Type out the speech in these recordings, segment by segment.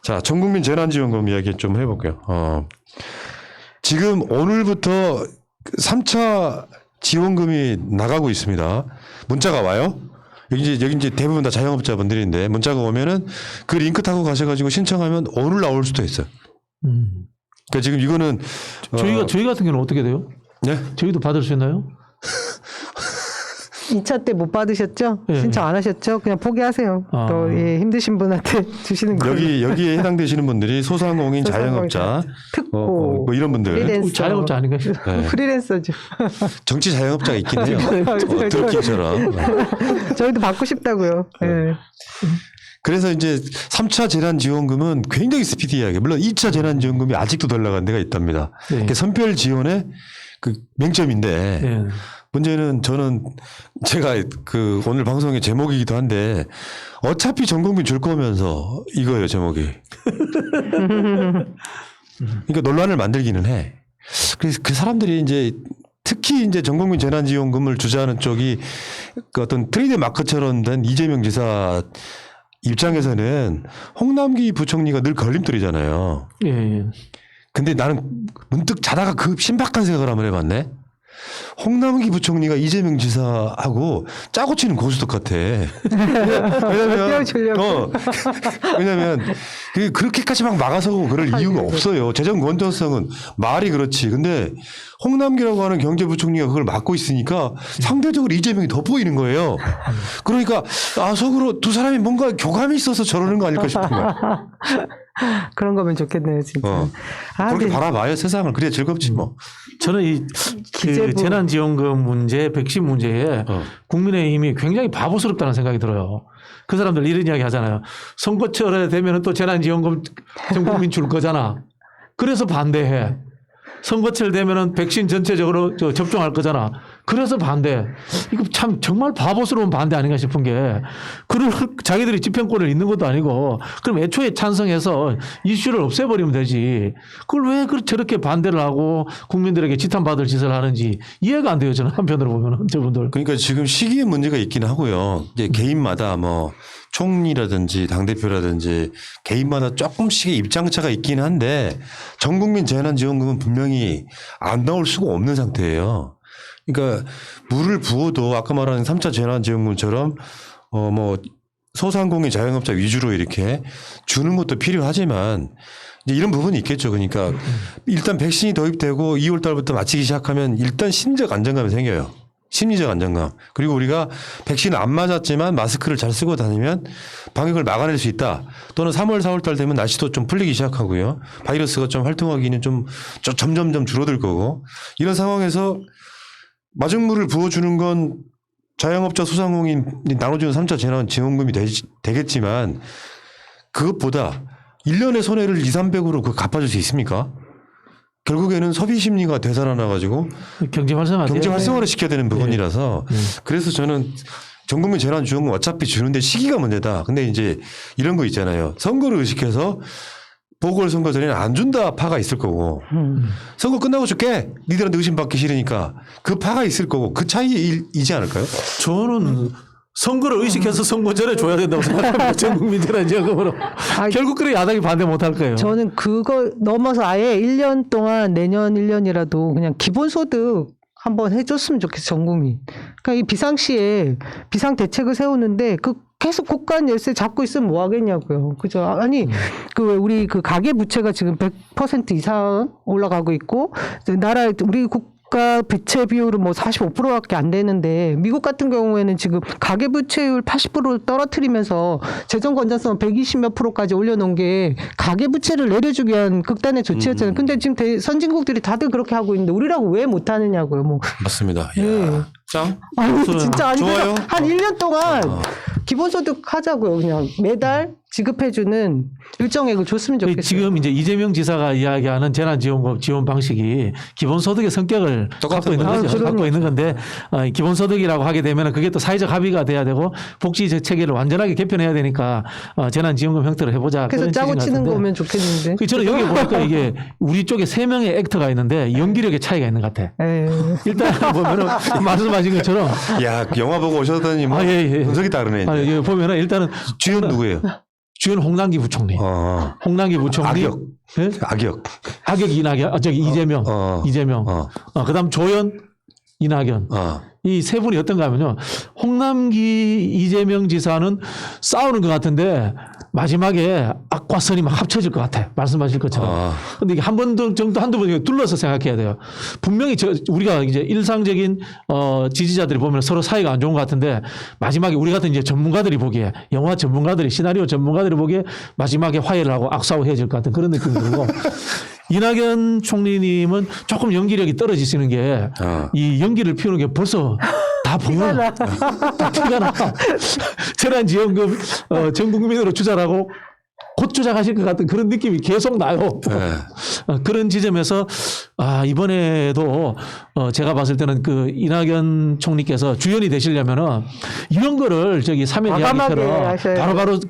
자, 전국민 재난지원금 이야기 좀 해볼게요. 지금 오늘부터 3차 지원금이 나가고 있습니다. 문자가 와요. 여기 이제 대부분 다 자영업자분들인데 문자가 오면은 그 링크 타고 가셔가지고 신청하면 오늘 나올 수도 있어요. 그러니까 지금 이거는 저희 같은 경우는 어떻게 돼요? 네? 저희도 받을 수 있나요? 2차 때 못 받으셨죠? 예. 신청 안 하셨죠? 그냥 포기하세요. 또 예, 힘드신 분한테 주시는 거예요. 여기에 해당되시는 분들이 소상공인, 자영업자, 특고, 뭐 이런 분들. 프리랜서. 자영업자 아닌가요? 네. 프리랜서죠. 정치 자영업자가 있긴 해요. 들기처럼. 저희도 받고 싶다고요. 예. 그래서 이제 3차 재난지원금은 굉장히 스피디하게, 물론 2차 재난지원금이 아직도 덜 나간 데가 있답니다. 네. 그게 선별 지원의 그 맹점인데 네. 문제는 저는 제가 그 오늘 방송의 제목이기도 한데 어차피 전 국민 줄 거면서 이거예요, 제목이. 그러니까 논란을 만들기는 해. 그래서 그 사람들이 이제 특히 이제 전 국민 재난지원금을 주자는 쪽이 그 어떤 트레이드 마크처럼 된 이재명 지사 입장에서는 홍남기 부총리가 늘 걸림돌이잖아요. 예, 예. 근데 나는 문득 자다가 그 신박한 생각을 한번 해봤네. 홍남기 부총리가 이재명 지사하고 짜고 치는 고수덕 같아. 왜냐면, 왜냐면, 그렇게까지 막 막아서고 그럴 이유가 없어요. 재정 건전성은 말이 그렇지. 근데 홍남기라고 하는 경제부총리가 그걸 맡고 있으니까 상대적으로 이재명이 더 보이는 거예요. 그러니까, 속으로 두 사람이 뭔가 교감이 있어서 저러는 거 아닐까 싶은 거야. 그런 거면 좋겠네요, 진짜. 그렇게 근데 바라봐요, 세상을. 그래야 즐겁지 뭐. 저는 그 기재부. 재난지원금 문제, 백신 문제에 국민의힘이 굉장히 바보스럽다는 생각이 들어요. 그 사람들 이런 이야기 하잖아요. 선거철에 되면 또 재난지원금 전 국민 줄 거잖아. 그래서 반대해. 선거철 되면은 백신 전체적으로 접종할 거잖아. 그래서 반대. 이거 참 정말 바보스러운 반대 아닌가 싶은 게, 그걸 자기들이 집행권을 있는 것도 아니고, 그럼 애초에 찬성해서 이슈를 없애버리면 되지. 그걸 왜 저렇게 반대를 하고 국민들에게 지탄받을 짓을 하는지 이해가 안 돼요. 저는 한편으로 보면은 저분들. 그러니까 지금 시기에 문제가 있긴 하고요. 이제 개인마다 뭐 총리라든지 당대표라든지 개인마다 조금씩의 입장차가 있긴 한데 전 국민 재난지원금은 분명히 안 나올 수가 없는 상태예요. 그러니까 물을 부어도 아까 말한 3차 재난지원금처럼 뭐 소상공인 자영업자 위주로 이렇게 주는 것도 필요하지만 이제 이런 부분이 있겠죠. 그러니까 일단 백신이 도입되고 2월 달부터 맞히기 시작하면 일단 심리적 안정감이 생겨요. 심리적 안정감. 그리고 우리가 백신을 안 맞았지만 마스크를 잘 쓰고 다니면 방역을 막아낼 수 있다. 또는 3월, 4월 달 되면 날씨도 좀 풀리기 시작하고요. 바이러스가 좀 활동하기는 좀 점점점 줄어들 거고. 이런 상황에서 마중물을 부어주는 건 자영업자 소상공인이 나눠주는 3차 재난지원금이 되겠지만 그것보다 1년의 손해를 2, 300으로 갚아줄 수 있습니까? 결국에는 소비 심리가 되살아나가지고 경제 활성화를 시켜야 되는 부분이라서 그래서 저는 전 국민 재난지원금 어차피 주는데 시기가 문제다. 근데 이제 이런 거 있잖아요. 선거를 의식해서 보궐선거 전에는 안 준다 파가 있을 거고 선거 끝나고 줄게. 니들한테 의심받기 싫으니까 그 파가 있을 거고 그 차이이지 않을까요? 저는 선거를 의식해서 선거 전에 줘야 된다고 생각합니다. 전 국민 재난지원금으로. 결국 그래 야당이 반대 못할 거예요. 저는 그거 넘어서 아예 1년 동안 내년 1년이라도 그냥 기본소득 한번 해줬으면 좋겠어, 전 국민. 그러니까 이 비상시에 비상대책을 세우는데 계속 고가 열세 잡고 있으면 뭐 하겠냐고요. 그죠? 아니, 우리 가계 부채가 지금 100% 이상 올라가고 있고, 우리 국가 부채 비율은 뭐 45%밖에 안 되는데, 미국 같은 경우에는 지금 가계 부채율 80% 떨어뜨리면서 재정 건전성 120몇 %까지 올려놓은 게 가계 부채를 내려주기 위한 극단의 조치였잖아요. 근데 지금 선진국들이 다들 그렇게 하고 있는데, 우리라고 왜 못하느냐고요. 뭐. 맞습니다. 네. 짱? 아니, 진짜 아니, 좋아요. 한 1년 동안 기본소득 하자고요. 그냥 매달 지급해주는 일정액을 줬으면 좋겠어요. 지금 이제 이재명 지사가 이야기하는 재난지원금 지원 방식이 기본소득의 성격을 갖고 있는 거죠. 갖고 있는 건데 기본소득이라고 하게 되면 그게 또 사회적 합의가 돼야 되고 복지 체계를 완전하게 개편해야 되니까 재난지원금 형태로 해보자. 그래서 짜고 치는 거면 좋겠는데. 저는 여기 보니까 이게 우리 쪽에 3명의 액터가 있는데 연기력의 차이가 있는 것 같아. 일단 보면은 말씀하신 것처럼. 야, 영화 보고 오셨더니 뭐 분석이 다르네. 보면은 일단은 주연 누구예요? 주연 홍남기 부총리. 홍남기 부총리. 악역. 예? 악역. 악역 이낙연, 이재명. 이재명. 그다음 조연, 이낙연. 이 세 분이 어떤가 하면요. 홍남기, 이재명 지사는 싸우는 것 같은데 마지막에 악과 선이 막 합쳐질 것 같아. 말씀하실 것처럼. 근데 이게 한 번 정도 한두 번 둘러서 생각해야 돼요. 분명히 우리가 이제 일상적인 지지자들이 보면 서로 사이가 안 좋은 것 같은데 마지막에 우리 같은 이제 전문가들이 보기에 영화 전문가들이 시나리오 전문가들이 보기에 마지막에 화해를 하고 악수하고 헤어질 것 같은 그런 느낌이 들고 이낙연 총리님은 조금 연기력이 떨어지시는 게 이 연기를 피우는 게 벌써 다 보여. 다 티가 나. 재난지원금 전 국민으로 주자라고 곧 주장하실 것 같은 그런 느낌이 계속 나요. 그런 지점에서 이번에도 제가 봤을 때는 그 이낙연 총리께서 주연이 되시려면은 이런 거를 사면 이야기처럼 바로바로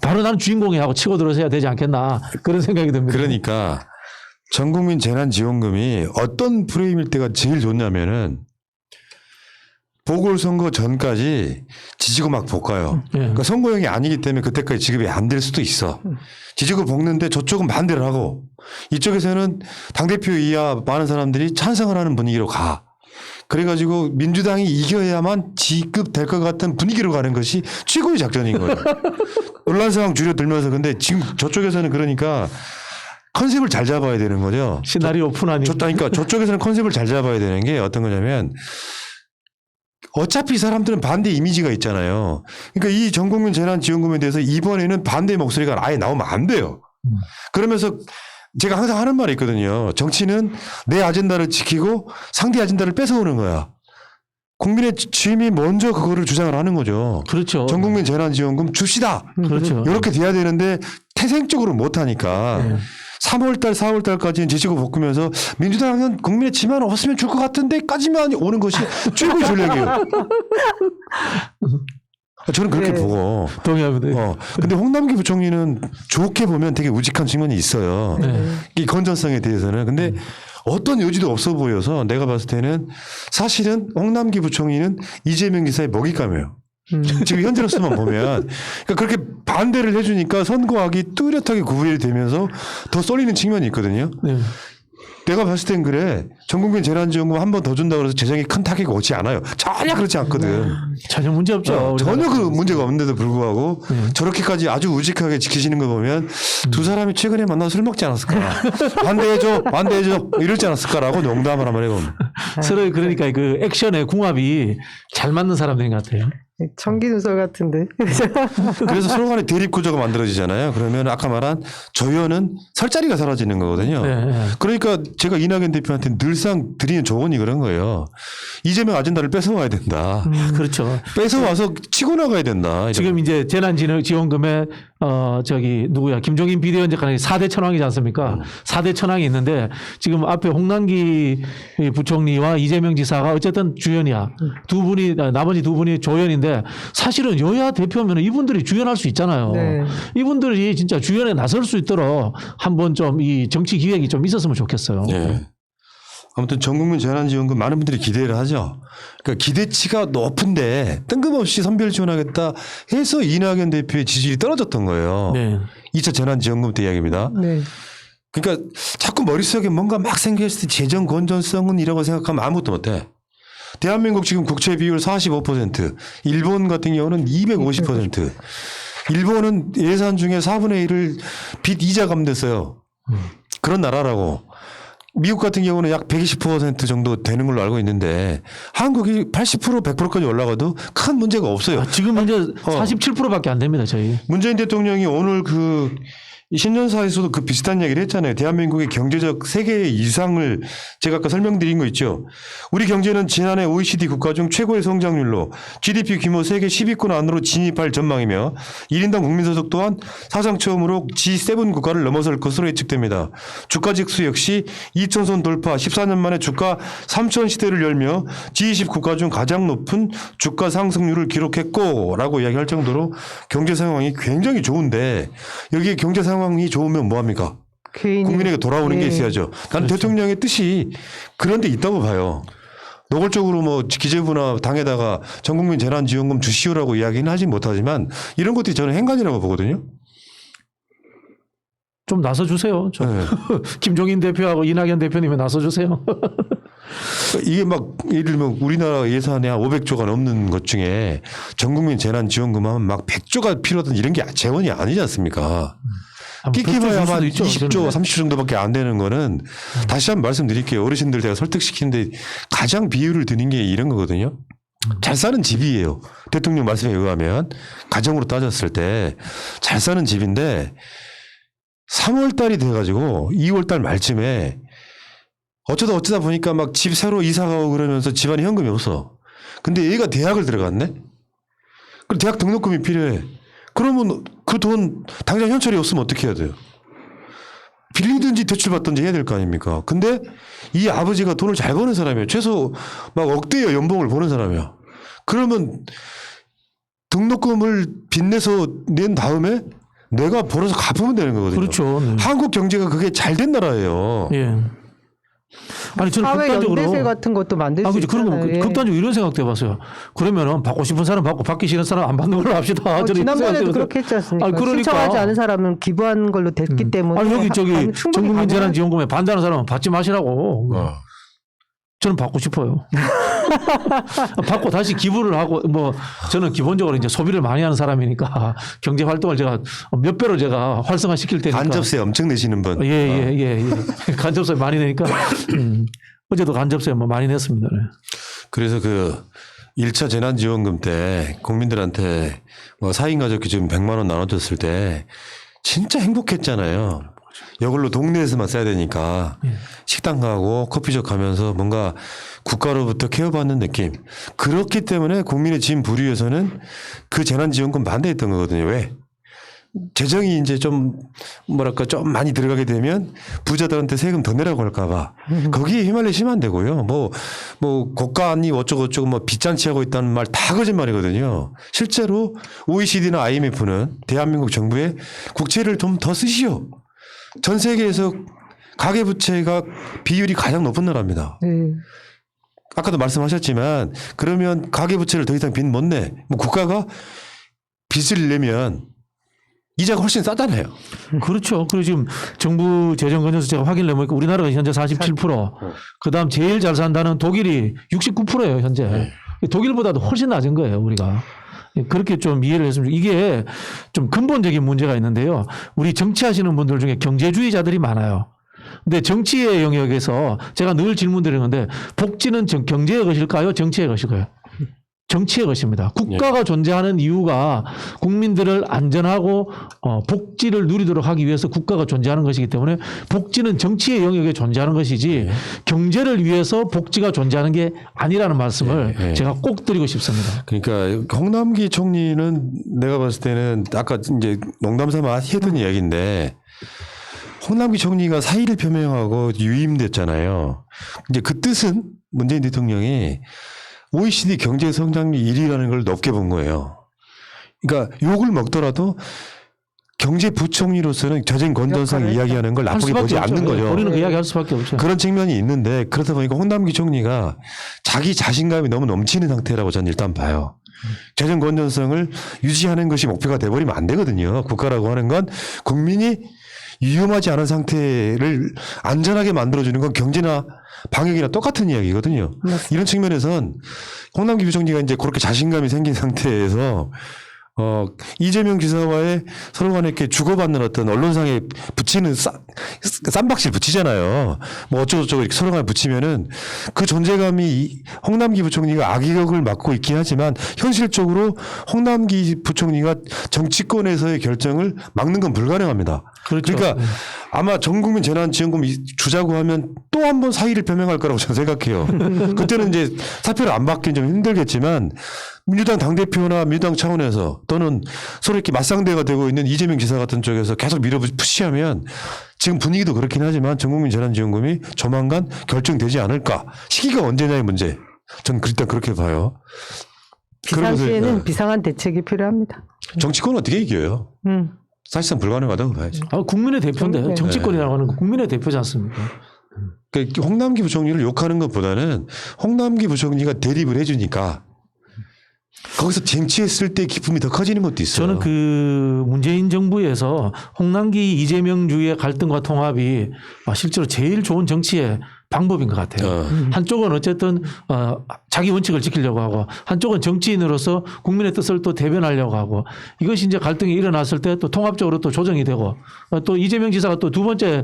바로 나는 주인공이 하고 치고 들어서야 되지 않겠나 그런 생각이 듭니다. 그러니까 전국민 재난지원금이 어떤 프레임일 때가 제일 좋냐면은 보궐선거 전까지 지지고 막 볶아요. 그러니까 선거용이 아니기 때문에 그때까지 지급이 안 될 수도 있어. 지지고 볶는데 저쪽은 반대를 하고 이쪽에서는 당대표 이하 많은 사람들이 찬성을 하는 분위기로 가. 그래가지고 민주당이 이겨야만 지급될 것 같은 분위기로 가는 것이 최고의 작전인 거예요. 논란 상황 줄여들면서 근데 지금 저쪽에서는 그러니까 컨셉을 잘 잡아야 되는 거죠. 시나리오 오픈하니. 그러니까 저쪽에서는 컨셉을 잘 잡아야 되는 게 어떤 거냐면 어차피 사람들은 반대 이미지가 있잖아요. 그러니까 이 전국민 재난지원금에 대해서 이번에는 반대 목소리가 아예 나오면 안 돼요. 그러면서 제가 항상 하는 말이 있거든요. 정치는 내 아젠다를 지키고 상대 아젠다를 뺏어오는 거야. 국민의 주임이 먼저 그거를 주장을 하는 거죠. 그렇죠. 전국민 재난지원금 줍시다. 그렇죠. 이렇게 돼야 되는데 태생적으로 못하니까 3월달, 4월달까지는 지지고 볶으면서 민주당은 국민의 지만 없으면 줄 것 같은데까지만 오는 것이 최고의 전략이에요. 저는 그렇게 보고. 동의합니다. 근데 홍남기 부총리는 좋게 보면 되게 우직한 측면이 있어요. 이 건전성에 대해서는. 근데 어떤 여지도 없어 보여서 내가 봤을 때는 사실은 홍남기 부총리는 이재명 지사의 먹잇감이에요. 지금 현재로서만 보면 그러니까 그렇게 반대를 해주니까 선거하기 뚜렷하게 구분이 되면서 더 쏠리는 측면이 있거든요. 내가 봤을 땐 그래. 전국민 재난지원금 한 번 더 준다고 해서 재정이 큰 타격이 오지 않아요. 전혀 그렇지 않거든. 전혀 문제 없죠. 전혀 그 문제가 없는데도 불구하고 저렇게까지 아주 우직하게 지키시는 거 보면 두 사람이 최근에 만나서 술 먹지 않았을까. 반대해줘 이러지 않았을까라고 농담을 한번 해봅니다. 서로 그러니까 그 액션의 궁합이 잘 맞는 사람들인 것 같아요. 청기누설 같은데. 그래서 서로 간에 대립 구조가 만들어지잖아요. 그러면 아까 말한 조연은 설 자리가 사라지는 거거든요. 그러니까 제가 이낙연 대표한테 늘상 드리는 조언이 그런 거예요. 이재명 아젠다를 뺏어와야 된다. 그렇죠. 뺏어와서 치고 나가야 된다. 지금 이제 재난지원금에 누구야 김종인 비대위원장이 4대 천왕이지 않습니까? 4대 천왕이 있는데 지금 앞에 홍남기 부총리와 이재명 지사가 어쨌든 주연이야. 두 분이 나머지 두 분이 조연인데 사실은 여야 대표면 이분들이 주연할 수 있잖아요. 네. 이분들이 진짜 주연에 나설 수 있도록 한번 좀 이 정치 기획이 좀 있었으면 좋겠어요. 네. 아무튼 전국민 재난지원금 많은 분들이 기대를 하죠. 그러니까 기대치가 높은데 뜬금없이 선별 지원하겠다 해서 이낙연 대표의 지지율이 떨어졌던 거예요. 네. 2차 재난지원금 때 이야기입니다. 네. 그러니까 자꾸 머릿속에 뭔가 막 생겼을 때 재정 건전성은 이라고 생각하면 아무것도 못해. 대한민국 지금 국채 비율 45%, 일본 같은 경우는 250%. 일본은 예산 중에 4분의 1을 빚 이자 감댔어요. 그런 나라라고. 미국 같은 경우는 약 120% 정도 되는 걸로 알고 있는데 한국이 80% 100%까지 올라가도 큰 문제가 없어요. 지금 현재 47%밖에 안 됩니다. 저희. 문재인 대통령이 오늘 그 신년사에서도 그 비슷한 얘기를 했잖아요. 대한민국의 경제적 세계 이상을 제가 아까 설명드린 거 있죠. 우리 경제는 지난해 OECD 국가 중 최고의 성장률로 GDP 규모 세계 10위권 안으로 진입할 전망이며 1인당 국민소득 또한 사상 처음으로 G7 국가를 넘어설 것으로 예측됩니다. 주가 지수 역시 2,000선 돌파 14년 만에 주가 3,000 시대를 열며 G20 국가 중 가장 높은 주가 상승률을 기록했고 라고 이야기할 정도로 경제 상황이 굉장히 좋은데 여기에 경제 상황이 좋으면 뭐합니까? 국민에게 돌아오는 게 있어야죠. 나는 대통령의 뜻이 그런 데 있다고 봐요. 노골적으로 뭐 기재부나 당에다가 전국민 재난지원금 주시오라고 이야기는 하진 못하지만 이런 것들이 저는 행간이라고 보거든요. 좀 나서주세요. 네. 김종인 대표하고 이낙연 대표님이 나서주세요. 이게 막 예를 들면 우리나라 예산이 한 500조가 넘는 것 중에 전국민 재난지원금 하면 막 100조가 필요하던 이런 게 재원이 아니지 않습니까? 끼끼봐야만 20조, 30조 정도밖에 안 되는 거는 다시 한번 말씀드릴게요. 어르신들 제가 설득시키는데 가장 비유를 드는 게 이런 거거든요. 잘 사는 집이에요. 대통령 말씀에 의하면 가정으로 따졌을 때 잘 사는 집인데 3월 달이 돼가지고 2월 달 말쯤에 어쩌다 보니까 막 집 새로 이사 가고 그러면서 집안에 현금이 없어. 근데 얘가 대학을 들어갔네? 그럼 대학 등록금이 필요해. 그러면 그 돈 당장 현찰이 없으면 어떻게 해야 돼요? 빌리든지 대출받든지 해야 될 거 아닙니까? 근데 이 아버지가 돈을 잘 버는 사람이에요. 최소 막 억대의 연봉을 버는 사람이야. 그러면 등록금을 빚내서 낸 다음에 내가 벌어서 갚으면 되는 거거든요. 그렇죠. 네. 한국 경제가 그게 잘 된 나라예요. 예. 아니 저는 사회 극단적으로 연대세 같은 것도 만들 수 그렇죠. 그런 거 있잖아요. 예. 극단적으로 이런 생각도 해봤어요. 그러면은 받고 싶은 사람 받고 받기 싫은 사람 안 받는 걸로 합시다. 저는 지난번에도 생각해서. 그렇게 했지 않습니까? 아니, 그러니까. 신청하지 않은 사람은 기부한 걸로 됐기 때문에 아니 여기 저기 충분히 전국민 가능한- 재난지원금에 반대하는 사람은 받지 마시라고. 저는 받고 싶어요. 받고 다시 기부를 하고 뭐 저는 기본적으로 이제 소비를 많이 하는 사람이니까 경제 활동을 제가 몇 배로 제가 활성화 시킬 테니까. 간접세 엄청 내시는 분. 예. 간접세 많이 내니까 어제도 간접세 뭐 많이 냈습니다. 네. 그래서 그 1차 재난지원금 때 국민들한테 뭐 4인 가족 기준 100만 원 나눠줬을 때 진짜 행복했잖아요. 이걸로 동네에서만 써야 되니까 식당 가고 커피숍 가면서 뭔가 국가로부터 케어받는 느낌. 그렇기 때문에 국민의 진 부류에서는 그 재난지원금 반대했던 거거든요. 왜? 재정이 이제 좀 뭐랄까 좀 많이 들어가게 되면 부자들한테 세금 더 내라고 할까봐 거기에 휘말리시면 안 되고요. 뭐 고가 아니 어쩌고 뭐 빚잔치하고 있다는 말 다 거짓말이거든요. 실제로 OECD나 IMF는 대한민국 정부에 국채를 좀 더 쓰시오. 전 세계에서 가계부채가 비율이 가장 높은 나라입니다. 네. 아까도 말씀하셨지만 그러면 가계부채를 더 이상 빚 못 내. 뭐 국가가 빚을 내면 이자가 훨씬 싸잖아요. 그렇죠. 그리고 지금 정부 재정 건전수 제가 확인을 해보니까 우리나라가 현재 47%, 그다음 제일 잘 산다는 독일이 69%예요 현재. 독일보다도 훨씬 낮은 거예요 우리가. 그렇게 좀 이해를 했으면 이게 좀 근본적인 문제가 있는데요. 우리 정치하시는 분들 중에 경제주의자들이 많아요. 근데 정치의 영역에서 제가 늘 질문드리는 건데 복지는 경제의 것일까요? 정치의 것일까요? 정치의 것입니다. 국가가 존재하는 이유가 국민들을 안전하고 복지를 누리도록 하기 위해서 국가가 존재하는 것이기 때문에 복지는 정치의 영역에 존재하는 것이지 경제를 위해서 복지가 존재하는 게 아니라는 말씀을 제가 꼭 드리고 싶습니다. 그러니까 홍남기 총리는 내가 봤을 때는 아까 이제 농담삼아 했던 이야기인데 홍남기 총리가 사의를 표명하고 유임됐잖아요. 이제 그 뜻은 문재인 대통령이 OECD 경제 성장률 1위라는 걸 높게 본 거예요. 그러니까 욕을 먹더라도 경제부총리로서는 재정 건전성 이야기하는 걸 나쁘게 보지 않는 거죠. 우리는 그 이야기 할 수밖에 없죠. 그런 측면이 있는데 그러다 보니까 홍남기 총리가 자기 자신감이 너무 넘치는 상태라고 저는 일단 봐요. 재정 건전성을 유지하는 것이 목표가 돼버리면 안 되거든요. 국가라고 하는 건 국민이 위험하지 않은 상태를 안전하게 만들어주는 건 경제나 방역이나 똑같은 이야기거든요. 맞습니다. 이런 측면에선 홍남기 부총리가 이제 그렇게 자신감이 생긴 상태에서 이재명 지사와의 서로 간에 이렇게 주고받는 어떤 언론상에 붙이는 쌈박질 붙이잖아요. 뭐 어쩌고저쩌고 이렇게 서로 간에 붙이면은 그 존재감이 홍남기 부총리가 악의격을 맡고 있긴 하지만 현실적으로 홍남기 부총리가 정치권에서의 결정을 막는 건 불가능합니다. 그렇죠. 그러니까 아마 전국민 재난지원금 주자고 하면 또 한 번 사의를 표명할 거라고 저는 생각해요. 그때는 이제 사표를 안 받기는 좀 힘들겠지만 민주당 당대표나 민주당 차원에서 또는 서로 이렇게 맞상대가 되고 있는 이재명 지사 같은 쪽에서 계속 푸시하면 지금 분위기도 그렇긴 하지만 전국민 재난지원금이 조만간 결정되지 않을까. 시기가 언제냐의 문제. 저는 일단 그렇게 봐요. 비상시에는 비상한 대책이 필요합니다. 정치권은 어떻게 이겨요? 사실상 불가능하다고 봐야죠. 국민의 대표인데 네. 정치권이라고 하는 거 국민의 대표지 않습니까? 그러니까 홍남기 부총리를 욕하는 것보다는 홍남기 부총리가 대립을 해주니까 거기서 쟁취했을 때 기쁨이 더 커지는 것도 있어요. 저는 그 문재인 정부에서 홍남기 이재명주의 갈등과 통합이 실제로 제일 좋은 정치의 방법인 것 같아요. 한쪽은 어쨌든 자기 원칙을 지키려고 하고 한쪽은 정치인으로서 국민의 뜻을 또 대변하려고 하고 이것이 이제 갈등이 일어났을 때 또 통합적으로 또 조정이 되고 또 이재명 지사가 또 두 번째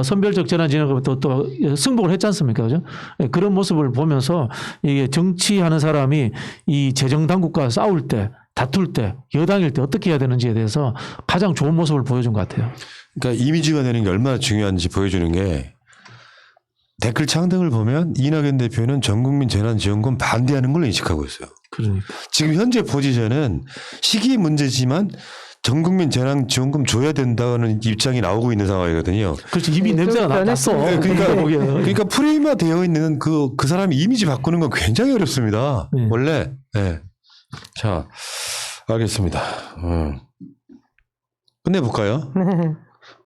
선별적 재난지원금 또 승복을 했지 않습니까? 그죠? 그런 모습을 보면서 이게 정치하는 사람이 이 재정 당국과 싸울 때 다툴 때 여당일 때 어떻게 해야 되는지에 대해서 가장 좋은 모습을 보여준 것 같아요. 그러니까 이미지가 되는 게 얼마나 중요한지 보여주는 게 댓글창 등을 보면 이낙연 대표는 전국민 재난지원금 반대하는 걸로 인식하고 있어요. 그러니까. 지금 현재 포지션은 시기 문제지만 전국민 재난지원금 줘야 된다는 입장이 나오고 있는 상황이거든요. 그렇지. 이미 네, 냄새가 좀 났어. 변했어요. 그러니까 보기에는. 그러니까 프레임화 되어 있는 그 사람이 이미지 바꾸는 건 굉장히 어렵습니다. 네. 원래. 네. 자, 알겠습니다. 끝내볼까요? 네.